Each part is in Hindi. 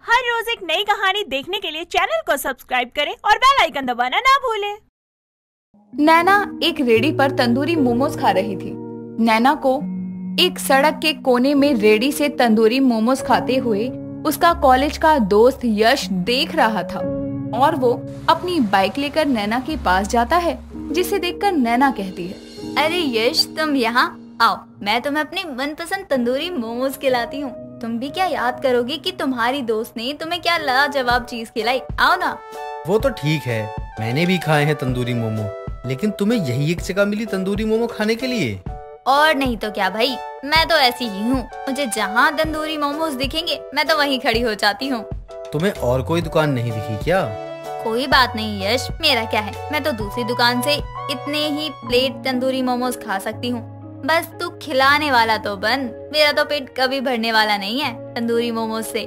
हर रोज एक नई कहानी देखने के लिए चैनल को सब्सक्राइब करें और बेल आइकन दबाना ना भूलें। नैना एक रेडी पर तंदूरी मोमोज खा रही थी। नैना को एक सड़क के कोने में रेडी से तंदूरी मोमोज खाते हुए उसका कॉलेज का दोस्त यश देख रहा था और वो अपनी बाइक लेकर नैना के पास जाता है, जिसे देखकर नैना कहती है, अरे यश, तुम यहाँ आओ, मैं तुम्हें अपने मनपसंद तंदूरी मोमोज खिलाती हूँ। तुम भी क्या याद करोगी कि तुम्हारी दोस्त ने तुम्हें क्या लाजवाब चीज खिलाई। आओ ना। वो तो ठीक है, मैंने भी खाए हैं तंदूरी मोमो, लेकिन तुम्हें यही एक जगह मिली तंदूरी मोमो खाने के लिए? और नहीं तो क्या भाई, मैं तो ऐसी ही हूँ। मुझे जहाँ तंदूरी मोमोज दिखेंगे मैं तो वहीं खड़ी हो जाती हूँ। तुम्हें और कोई दुकान नहीं दिखी क्या? कोई बात नहीं यश, मेरा क्या है, मैं तो दूसरी दुकान से इतने ही प्लेट तंदूरी मोमोज खा सकती हूँ। बस तू खिलाने वाला तो बन, मेरा तो पेट कभी भरने वाला नहीं है तंदूरी मोमोज से।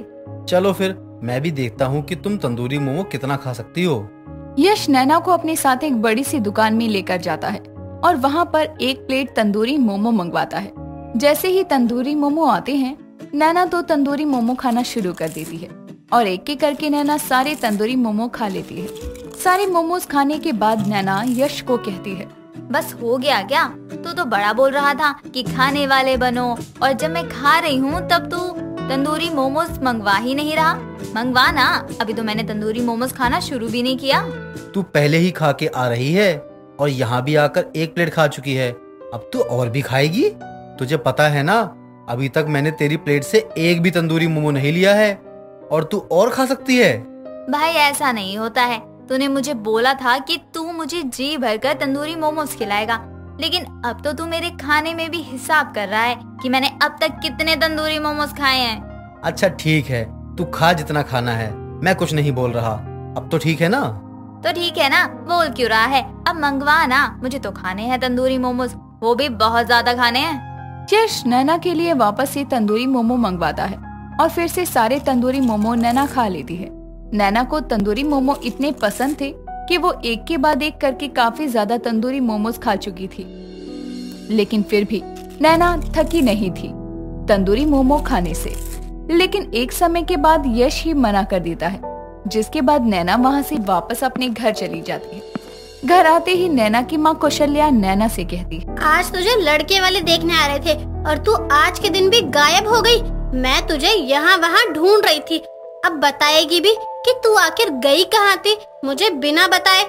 चलो फिर मैं भी देखता हूँ कि तुम तंदूरी मोमो कितना खा सकती हो। यश नैना को अपने साथ एक बड़ी सी दुकान में लेकर जाता है और वहाँ पर एक प्लेट तंदूरी मोमो मंगवाता है। जैसे ही तंदूरी मोमो आते हैं, नैना तो तंदूरी मोमो खाना शुरू कर देती है और एक एक करके नैना सारे तंदूरी मोमो खा लेती है। सारे मोमोज खाने के बाद नैना यश को कहती है, बस हो गया क्या? तू तो बड़ा बोल रहा था कि खाने वाले बनो, और जब मैं खा रही हूँ तब तू तंदूरी मोमोज मंगवा ही नहीं रहा। मंगवा ना, अभी तो मैंने तंदूरी मोमोज खाना शुरू भी नहीं किया। तू पहले ही खा के आ रही है और यहाँ भी आकर एक प्लेट खा चुकी है, अब तू और भी खाएगी? तुझे पता है ना, अभी तक मैंने तेरी प्लेट से एक भी तंदूरी मोमो नहीं लिया है और तू और खा सकती है। भाई ऐसा नहीं होता है, तूने मुझे बोला था कि तू मुझे जी भरकर तंदूरी मोमोज खिलाएगा, लेकिन अब तो तू मेरे खाने में भी हिसाब कर रहा है कि मैंने अब तक कितने तंदूरी मोमोज खाए हैं। अच्छा ठीक है, तू खा जितना खाना है, मैं कुछ नहीं बोल रहा। अब तो ठीक है ना? तो ठीक है ना, बोल क्यों रहा है? अब मंगवा ना, मुझे तो खाने हैं तंदूरी मोमोज, वो भी बहुत ज्यादा खाने हैं। यश नैना के लिए वापस से तंदूरी मोमो मंगवाता है और फिर से सारे तंदूरी मोमो नैना खा लेती है। नैना को तंदूरी मोमो इतने पसंद थे कि वो एक के बाद एक करके काफी ज्यादा तंदूरी मोमोज खा चुकी थी, लेकिन फिर भी नैना थकी नहीं थी तंदूरी मोमो खाने से। लेकिन एक समय के बाद यश ही मना कर देता है, जिसके बाद नैना वहाँ से वापस अपने घर चली जाती है। घर आते ही नैना की माँ कौशल्या नैना से कहती है, आज तुझे लड़के वाले देखने आ रहे थे और तू आज के दिन भी गायब हो गई। मैं तुझे यहाँ वहाँ ढूंढ रही थी, अब बताएगी भी कि तू आखिर गई कहाँ थी मुझे बिना बताए?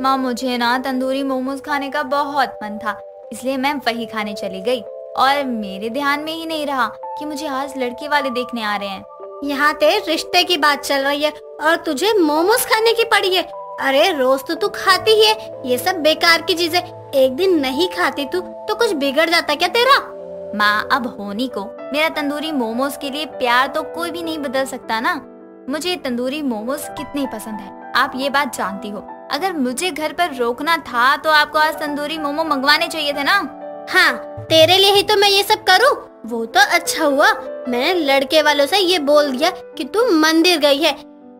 माँ, मुझे ना तंदूरी मोमोज खाने का बहुत मन था, इसलिए मैं वही खाने चली गई और मेरे ध्यान में ही नहीं रहा कि मुझे आज लड़के वाले देखने आ रहे हैं। यहाँ तेरे रिश्ते की बात चल रही है और तुझे मोमोज खाने की पड़ी है। अरे रोज तो तू खाती ही है, ये सब बेकार की चीजें, एक दिन नहीं खाती तू तो कुछ बिगड़ जाता क्या तेरा? माँ, अब होनी को मेरा तंदूरी मोमोज के लिए प्यार तो कोई भी नहीं बदल सकता ना। मुझे तंदूरी मोमोज कितने पसंद है, आप ये बात जानती हो। अगर मुझे घर पर रोकना था तो आपको आज तंदूरी मोमो मंगवाने चाहिए थे ना। हाँ, तेरे लिए ही तो मैं ये सब करूँ। वो तो अच्छा हुआ मैंने लड़के वालों से ये बोल दिया कि तू मंदिर गई है,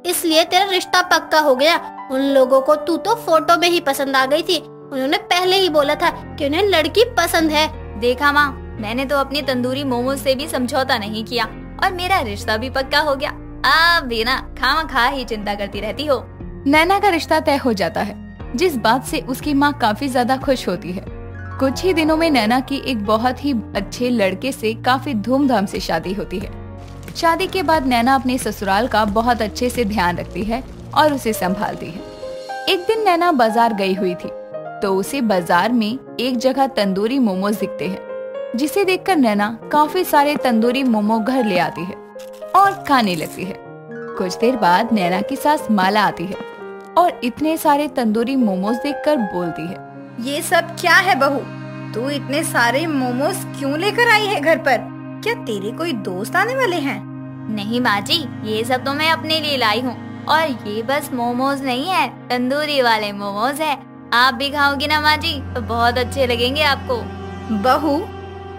इसलिए तेरा रिश्ता पक्का हो गया। उन लोगों को तू तो फोटो में ही पसंद आ गई थी, उन्होंने पहले ही बोला था कि उन्हें लड़की पसंद है। देखा माँ, मैंने तो अपनी तंदूरी मोमोज से भी समझौता नहीं किया और मेरा रिश्ता भी पक्का हो गया। आप भी ना खामखा ही चिंता करती रहती हो। नैना का रिश्ता तय हो जाता है, जिस बात से उसकी माँ काफी ज्यादा खुश होती है। कुछ ही दिनों में नैना की एक बहुत ही अच्छे लड़के से काफी धूमधाम से शादी होती है। शादी के बाद नैना अपने ससुराल का बहुत अच्छे से ध्यान रखती है और उसे संभालती है। एक दिन नैना बाजार गई हुई थी तो उसे बाजार में एक जगह तंदूरी मोमोज दिखते हैं, जिसे देखकर नैना काफी सारे तंदूरी मोमो घर ले आती है और खाने लगती है। कुछ देर बाद नैना की सास माला आती है और इतने सारे तंदूरी मोमोज देखकर बोलती है, ये सब क्या है बहू? तू इतने सारे मोमोज क्यों लेकर आई है घर पर? क्या तेरे कोई दोस्त आने वाले हैं? नहीं माँ जी, ये सब तो मैं अपने लिए लाई हूँ और ये बस मोमोज नहीं है, तंदूरी वाले मोमोज है। आप भी खाओगी ना माँ जी तो बहुत अच्छे लगेंगे आपको। बहू,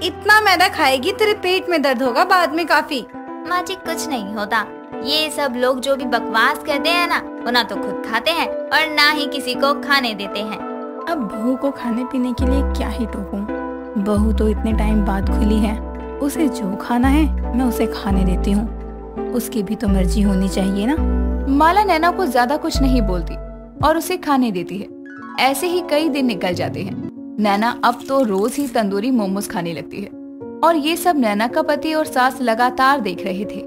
इतना मैदा खाएगी तेरे पेट में दर्द होगा बाद में काफी। माँ जी, कुछ नहीं होता, ये सब लोग जो भी बकवास करते हैं ना, वो ना तो खुद खाते हैं और ना ही किसी को खाने देते हैं। अब बहू को खाने पीने के लिए क्या ही टोकूं? बहू तो इतने टाइम बाद खुली है, उसे जो खाना है मैं उसे खाने देती हूँ। उसकी भी तो मर्जी होनी चाहिए ना। माला नैना को ज्यादा कुछ नहीं बोलती और उसे खाने देती है। ऐसे ही कई दिन निकल जाते हैं। नैना अब तो रोज ही तंदूरी मोमोज खाने लगती है और ये सब नैना का पति और सास लगातार देख रहे थे।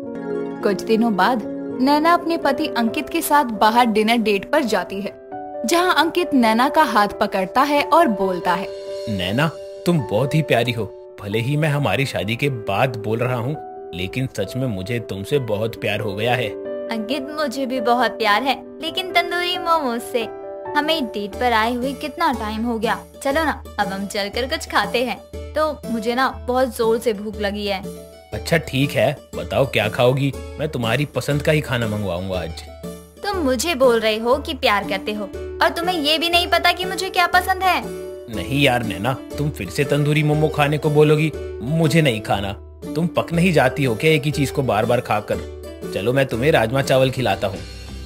कुछ दिनों बाद नैना अपने पति अंकित के साथ बाहर डिनर डेट पर जाती है, जहां अंकित नैना का हाथ पकड़ता है और बोलता है, नैना तुम बहुत ही प्यारी हो। भले ही मैं हमारी शादी के बाद बोल रहा हूँ, लेकिन सच में मुझे तुमसे बहुत प्यार हो गया है। अंकित मुझे भी बहुत प्यार है, लेकिन तंदूरी मोमोज से हमें डेट पर आए हुए कितना टाइम हो गया। चलो ना अब हम चलकर कुछ खाते हैं। तो मुझे ना बहुत जोर से भूख लगी है। अच्छा ठीक है, बताओ क्या खाओगी? मैं तुम्हारी पसंद का ही खाना मंगवाऊंगा आज। तुम मुझे बोल रहे हो कि प्यार करते हो और तुम्हें ये भी नहीं पता कि मुझे क्या पसंद है। नहीं यार नैना, तुम फिर से तंदूरी मोमो खाने को बोलोगी? मुझे नहीं खाना। तुम पक नहीं जाती हो क्या एक ही चीज को बार बार खाकर? चलो मैं तुम्हें राजमा चावल खिलाता हूँ।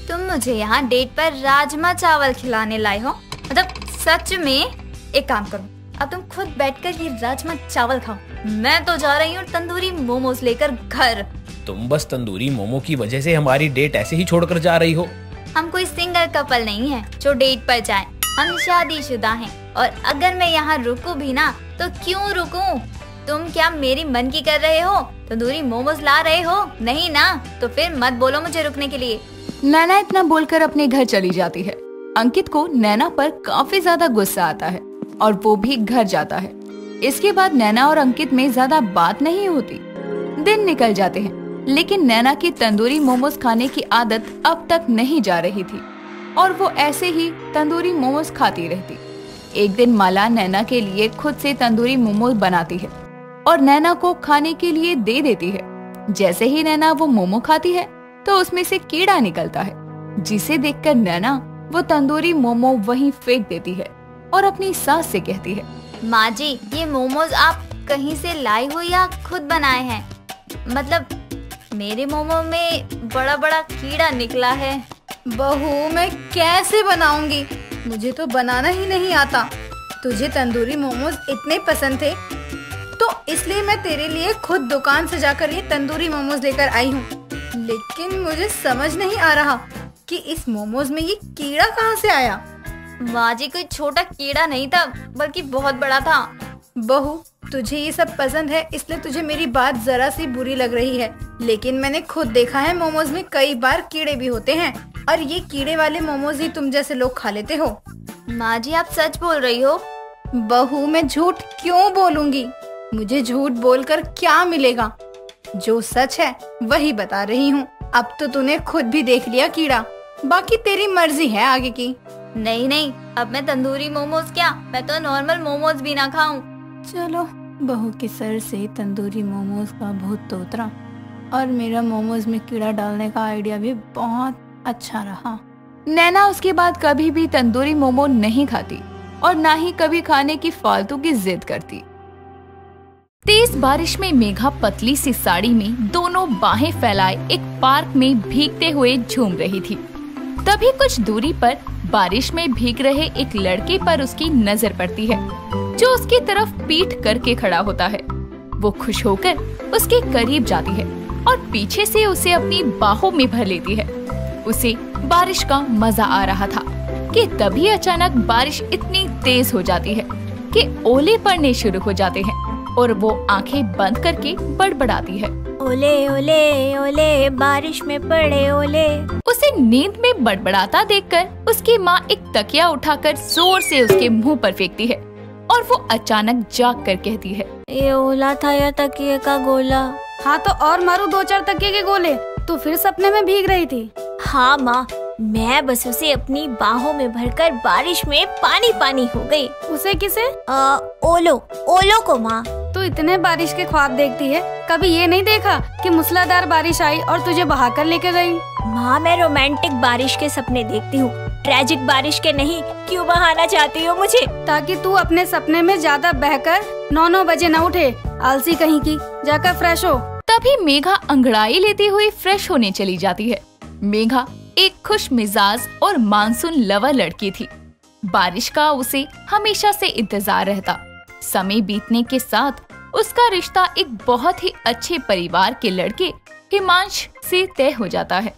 तुम मुझे यहाँ डेट पर राजमा चावल खिलाने लाए हो? मतलब सच में? एक काम करो, अब तुम खुद बैठकर ये राजमा चावल खाओ। मैं तो जा रही हूँ तंदूरी मोमोज लेकर घर। तुम बस तंदूरी मोमो की वजह से हमारी डेट ऐसे ही छोड़कर जा रही हो? हम कोई सिंगल कपल नहीं है जो डेट पर जाए। हम शादीशुदा हैं और अगर मैं यहाँ रुकूं भी ना तो क्यों रुकूं? तुम क्या मेरी मन की कर रहे हो? तंदूरी मोमोज ला रहे हो? नहीं ना, तो फिर मत बोलो मुझे रुकने के लिए। नैना इतना बोलकर अपने घर चली जाती है। अंकित को नैना पर काफी ज्यादा गुस्सा आता है और वो भी घर जाता है। इसके बाद नैना और अंकित में ज्यादा बात नहीं होती। दिन निकल जाते हैं, लेकिन नैना की तंदूरी मोमोज खाने की आदत अब तक नहीं जा रही थी और वो ऐसे ही तंदूरी मोमोज खाती रहती। एक दिन माला नैना के लिए खुद से तंदूरी मोमोज बनाती है और नैना को खाने के लिए दे देती है। जैसे ही नैना वो मोमो खाती है तो उसमें से कीड़ा निकलता है, जिसे देखकर नैना वो तंदूरी मोमो वहीं फेंक देती है और अपनी सास से कहती है, माँ जी ये मोमोज आप कहीं से लाई हो या खुद बनाए हैं? मतलब मेरे मोमो में बड़ा बड़ा कीड़ा निकला है। बहू मैं कैसे बनाऊंगी? मुझे तो बनाना ही नहीं आता। तुझे तंदूरी मोमोज इतने पसंद थे तो इसलिए मैं तेरे लिए खुद दुकान से जाकर ये तंदूरी मोमोज लेकर आई हूँ। लेकिन मुझे समझ नहीं आ रहा कि इस मोमोज में ये कीड़ा कहाँ से आया। माँ जी कोई छोटा कीड़ा नहीं था, बल्कि बहुत बड़ा था। बहू तुझे ये सब पसंद है इसलिए तुझे मेरी बात जरा सी बुरी लग रही है, लेकिन मैंने खुद देखा है मोमोज में कई बार कीड़े भी होते हैं और ये कीड़े वाले मोमोज ही तुम जैसे लोग खा लेते हो। माँ जी आप सच बोल रही हो? बहू मैं झूठ क्यों बोलूंगी? मुझे झूठ बोलकर क्या मिलेगा? जो सच है वही बता रही हूँ। अब तो तूने खुद भी देख लिया कीड़ा, बाकी तेरी मर्जी है आगे की। नहीं नहीं, अब मैं तंदूरी मोमोज क्या, मैं तो नॉर्मल मोमोज भी ना खाऊं। चलो बहू के सर से तंदूरी मोमोज का भूत तो उतरा और मेरा मोमोज में कीड़ा डालने का आइडिया भी बहुत अच्छा रहा। नैना उसके बाद कभी भी तंदूरी मोमो नहीं खाती और ना ही कभी खाने की फालतू की जिद करती। तेज बारिश में मेघा पतली सी साड़ी में दोनों बाहें फैलाए एक पार्क में भीगते हुए झूम रही थी। तभी कुछ दूरी पर बारिश में भीग रहे एक लड़के पर उसकी नजर पड़ती है, जो उसकी तरफ पीठ करके खड़ा होता है। वो खुश होकर उसके करीब जाती है और पीछे से उसे अपनी बाहों में भर लेती है। उसे बारिश का मजा आ रहा था कि तभी अचानक बारिश इतनी तेज हो जाती है कि ओले पड़ने शुरू हो जाते हैं और वो आंखें बंद करके बड़बड़ाती है, ओले ओले ओले बारिश में पड़े ओले। उसे नींद में बड़बड़ाता देखकर उसकी माँ एक तकिया उठाकर जोर से उसके मुंह पर फेंकती है और वो अचानक जाग कर कहती है, ये ओला था या तकिए का गोला? हाँ तो और मारू 2-4 तकिए के गोले। तू फिर सपने में भीग रही थी? हाँ माँ, मैं बस उसे अपनी बाहों में भरकर बारिश में पानी पानी हो गई। उसे किसे? ओलो को माँ। तू इतने बारिश के ख्वाब देखती है, कभी ये नहीं देखा कि मूसलाधार बारिश आई और तुझे बहाकर लेके गई? माँ मैं रोमांटिक बारिश के सपने देखती हूँ, ट्रेजिक बारिश के नहीं। क्यों बहाना चाहती हो मुझे? ताकि तू अपने सपने में ज्यादा बहकर 9-9 बजे न उठे, आलसी कहीं की। जाकर फ्रेश हो। तभी मेघा अंगड़ाई लेती हुई फ्रेश होने चली जाती है। मेघा एक खुश मिजाज और मानसून लवर लड़की थी। बारिश का उसे हमेशा से इंतजार रहता। समय बीतने के साथ उसका रिश्ता एक बहुत ही अच्छे परिवार के लड़के हिमांश से तय हो जाता है।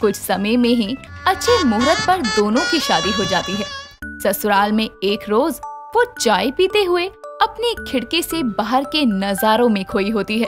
कुछ समय में ही अच्छे मुहूर्त पर दोनों की शादी हो जाती है। ससुराल में एक रोज वो चाय पीते हुए अपनी खिड़की से बाहर के नजारों में खोई होती है।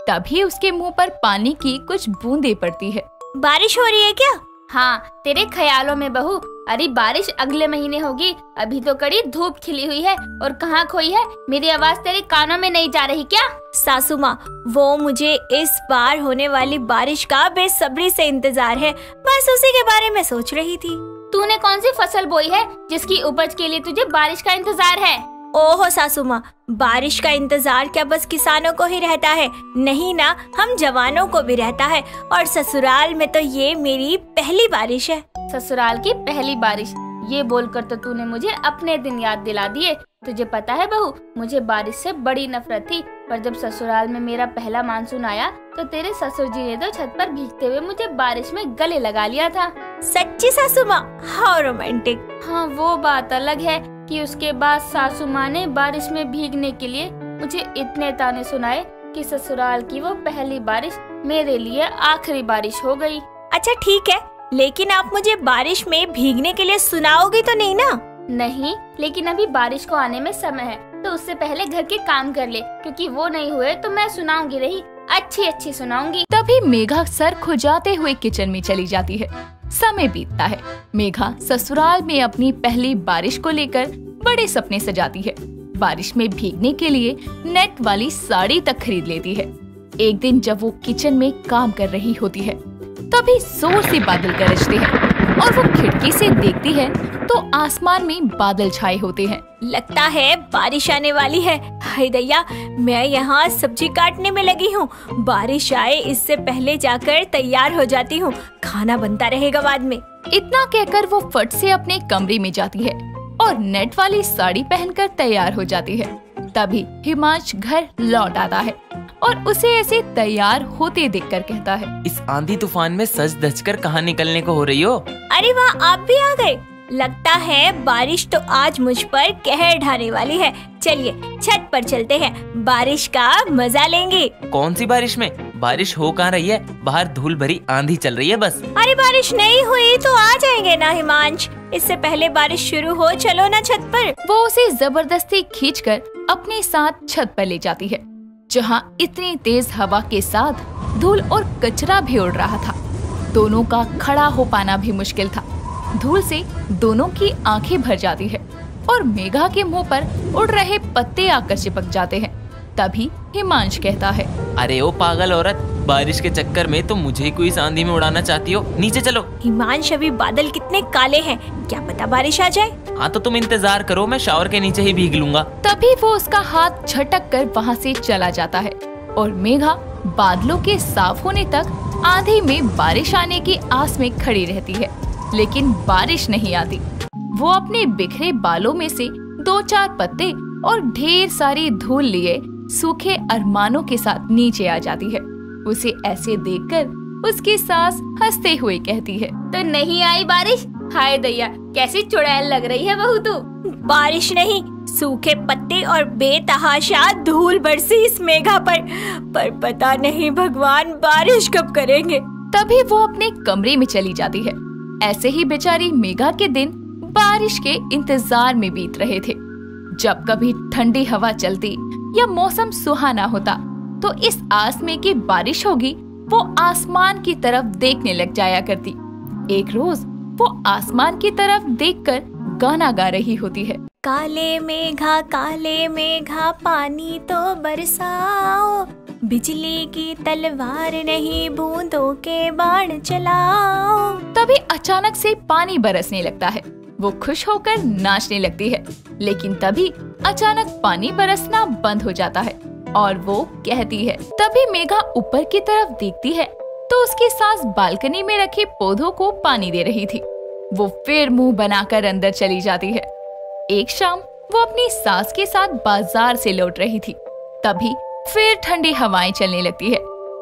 तभी उसके मुंह पर पानी की कुछ बूंदें पड़ती है। बारिश हो रही है क्या? हाँ, तेरे ख्यालों में बहू। अरे बारिश अगले महीने होगी, अभी तो कड़ी धूप खिली हुई है। और कहाँ खोई है? मेरी आवाज तेरे कानों में नहीं जा रही क्या? सासू माँ, वो मुझे इस बार होने वाली बारिश का बेसब्री से इंतजार है, बस उसी के बारे में सोच रही थी। तूने कौन सी फसल बोई है जिसकी उपज के लिए तुझे बारिश का इंतजार है? ओहो सासू माँ, बारिश का इंतजार क्या बस किसानों को ही रहता है? नहीं ना, हम जवानों को भी रहता है। और ससुराल में तो ये मेरी पहली बारिश है। ससुराल की पहली बारिश, ये बोलकर तो तूने मुझे अपने दिन याद दिला दिए। तुझे पता है बहू, मुझे बारिश से बड़ी नफरत थी, पर जब ससुराल में मेरा पहला मानसून आया तो तेरे ससुर जी ने तो छत पर भीगते हुए मुझे बारिश में गले लगा लिया था। सच्ची सासू माँ, हाउ रोमांटिक। हाँ, वो बात अलग है कि उसके बाद सासू माँ ने बारिश में भीगने के लिए मुझे इतने ताने सुनाए कि ससुराल की वो पहली बारिश मेरे लिए आखिरी बारिश हो गई। अच्छा ठीक है, लेकिन आप मुझे बारिश में भीगने के लिए सुनाओगी तो नहीं ना? नहीं, लेकिन अभी बारिश को आने में समय है, तो उससे पहले घर के काम कर ले, क्योंकि वो नहीं हुए तो मैं सुनाऊंगी रही, अच्छी अच्छी सुनाऊंगी। तभी मेघा सर खुजाते हुए किचन में चली जाती है। समय बीतता है। मेघा ससुराल में अपनी पहली बारिश को लेकर बड़े सपने सजाती है। बारिश में भीगने के लिए नेट वाली साड़ी तक खरीद लेती है। एक दिन जब वो किचन में काम कर रही होती है, तभी जोर से बादल गरजते हैं और वो खिड़की से देखती है तो आसमान में बादल छाए होते हैं। लगता है बारिश आने वाली है। हाय दैया, मैं यहाँ सब्जी काटने में लगी हूँ। बारिश आए इससे पहले जाकर तैयार हो जाती हूँ, खाना बनता रहेगा बाद में। इतना कहकर वो फट से अपने कमरे में जाती है और नेट वाली साड़ी पहनकर तैयार हो जाती है। तभी हिमांश घर लौट आता है और उसे ऐसे तैयार होते देखकर कहता है, इस आंधी तूफान में सज धज कर कहाँ निकलने को हो रही हो? अरे वाह, आप भी आ गए। लगता है बारिश तो आज मुझ पर कहर ढाने वाली है। चलिए छत पर चलते हैं, बारिश का मजा लेंगे। कौन सी बारिश में? बारिश हो कहाँ रही है? बाहर धूल भरी आंधी चल रही है बस। अरे बारिश नहीं हुई तो आ जाएंगे ना हिमांश, इससे पहले बारिश शुरू हो, चलो ना छत पर। वो उसे जबरदस्ती खींचकर अपने साथ छत पर ले जाती है, जहाँ इतनी तेज हवा के साथ धूल और कचरा भी उड़ रहा था। दोनों का खड़ा हो पाना भी मुश्किल था। धूल से दोनों की आंखें भर जाती है और मेघा के मुंह पर उड़ रहे पत्ते आकर चिपक जाते हैं। तभी हिमांश कहता है, अरे ओ पागल औरत, बारिश के चक्कर में तो मुझे कोई इस आंधी में उड़ाना चाहती हो? नीचे चलो। हिमांश, अभी बादल कितने काले हैं, क्या पता बारिश आ जाए। हाँ तो तुम इंतजार करो, मैं शावर के नीचे ही भीग लूंगा। तभी वो उसका हाथ झटक कर वहाँ से चला जाता है और मेघा बादलों के साफ होने तक आंधी में बारिश आने की आस में खड़ी रहती है, लेकिन बारिश नहीं आती। वो अपने बिखरे बालों में से 2-4 पत्ते और ढेर सारी धूल लिए सूखे अरमानों के साथ नीचे आ जाती है। उसे ऐसे देखकर उसकी सास हंसते हुए कहती है, तो नहीं आई बारिश? हाय दैया, कैसी चुड़ैल लग रही है बहू तू। बारिश नहीं, सूखे पत्ते और बेतहाशा धूल बरसी इस मेघा पर पता नहीं भगवान बारिश कब करेंगे। तभी वो अपने कमरे में चली जाती है। ऐसे ही बेचारी मेघा के दिन बारिश के इंतजार में बीत रहे थे। जब कभी ठंडी हवा चलती या मौसम सुहाना होता तो इस आस में कि बारिश होगी, वो आसमान की तरफ देखने लग जाया करती। एक रोज वो आसमान की तरफ देखकर गाना गा रही होती है, काले मेघा पानी तो बरसाओ, बिजली की तलवार नहीं बूंदों के बाण चलाओ। तभी अचानक से पानी बरसने लगता है। वो खुश होकर नाचने लगती है, लेकिन तभी अचानक पानी बरसना बंद हो जाता है और वो कहती है। तभी मेघा ऊपर की तरफ देखती है तो उसकी सास बालकनी में रखे पौधों को पानी दे रही थी। वो फिर मुंह बनाकर अंदर चली जाती है। एक शाम वो अपनी सास के साथ बाजार से लौट रही थी। तभी फिर ठंडी हवाएं चलने लगती है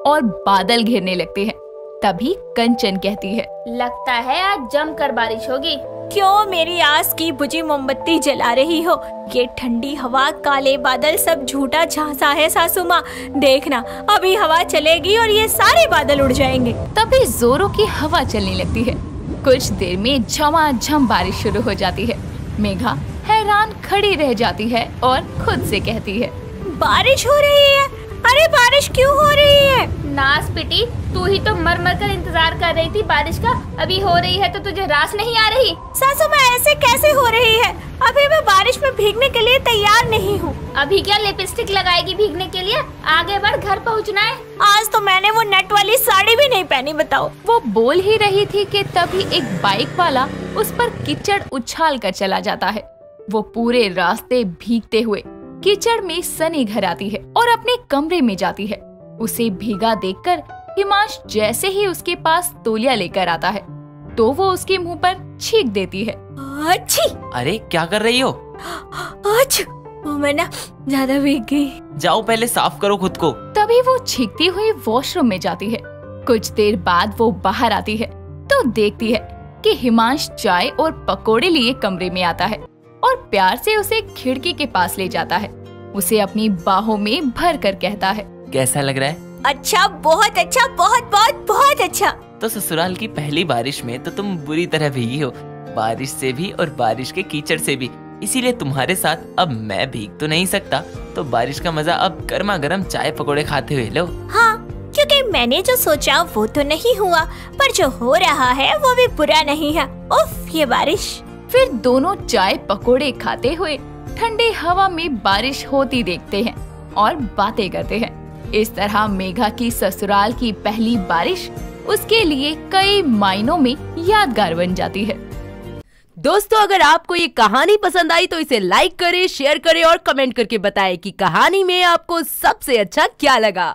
और बादल घिरने लगते हैं। तभी कंचन कहती है, लगता है आज जमकर बारिश होगी। क्यों मेरी आस की बुझी मोमबत्ती जला रही हो? ये ठंडी हवा, काले बादल सब झूठा झांसा है सासू माँ। देखना अभी हवा चलेगी और ये सारे बादल उड़ जाएंगे। तभी जोरों की हवा चलने लगती है। कुछ देर में झमाझम बारिश शुरू हो जाती है। मेघा हैरान खड़ी रह जाती है और खुद से कहती है, बारिश हो रही है? अरे बारिश क्यों हो रही है? नास पिटी, तू ही तो मर मर कर इंतजार कर रही थी बारिश का। अभी हो रही है तो तुझे रास नहीं आ रही? सासू माँ ऐसे कैसे हो रही है? अभी मैं बारिश में भीगने के लिए तैयार नहीं हूँ। अभी क्या लिपस्टिक लगाएगी भीगने के लिए? आगे बढ़, घर पहुँचना है। आज तो मैंने वो नेट वाली साड़ी भी नहीं पहनी, बताओ। वो बोल ही रही थी कि तभी एक बाइक वाला उस पर कीचड़ उछाल कर चला जाता है। वो पूरे रास्ते भीगते हुए कीचड़ में सनी घर आती है और अपने कमरे में जाती है। उसे भीगा देखकर हिमांश जैसे ही उसके पास तौलिया लेकर आता है तो वो उसके मुंह पर छींक देती है। अच्छी! अरे क्या कर रही हो? मैं ना ज्यादा भीग गई। जाओ पहले साफ करो खुद को। तभी वो छींकती हुई वॉशरूम में जाती है। कुछ देर बाद वो बाहर आती है तो देखती है कि हिमांश चाय और पकोड़े लिए कमरे में आता है और प्यार से उसे खिड़की के पास ले जाता है। उसे अपनी बाहों में भर कर कहता है, कैसा लग रहा है? अच्छा, बहुत अच्छा, बहुत बहुत बहुत अच्छा। तो ससुराल की पहली बारिश में तो तुम बुरी तरह भीगी हो, बारिश से भी और बारिश के कीचड़ से भी। इसीलिए तुम्हारे साथ अब मैं भीग तो नहीं सकता, तो बारिश का मजा अब गर्मा गर्म चाय पकोड़े खाते हुए लो। हाँ, क्योंकि मैंने जो सोचा वो तो नहीं हुआ, पर जो हो रहा है वो भी बुरा नहीं है। उफ, ये बारिश। फिर दोनों चाय पकोड़े खाते हुए ठंडी हवा में बारिश होती देखते हैं और बातें करते हैं। इस तरह मेघा की ससुराल की पहली बारिश उसके लिए कई मायनों में यादगार बन जाती है। दोस्तों, अगर आपको ये कहानी पसंद आई तो इसे लाइक करें, शेयर करें और कमेंट करके बताएं कि कहानी में आपको सबसे अच्छा क्या लगा।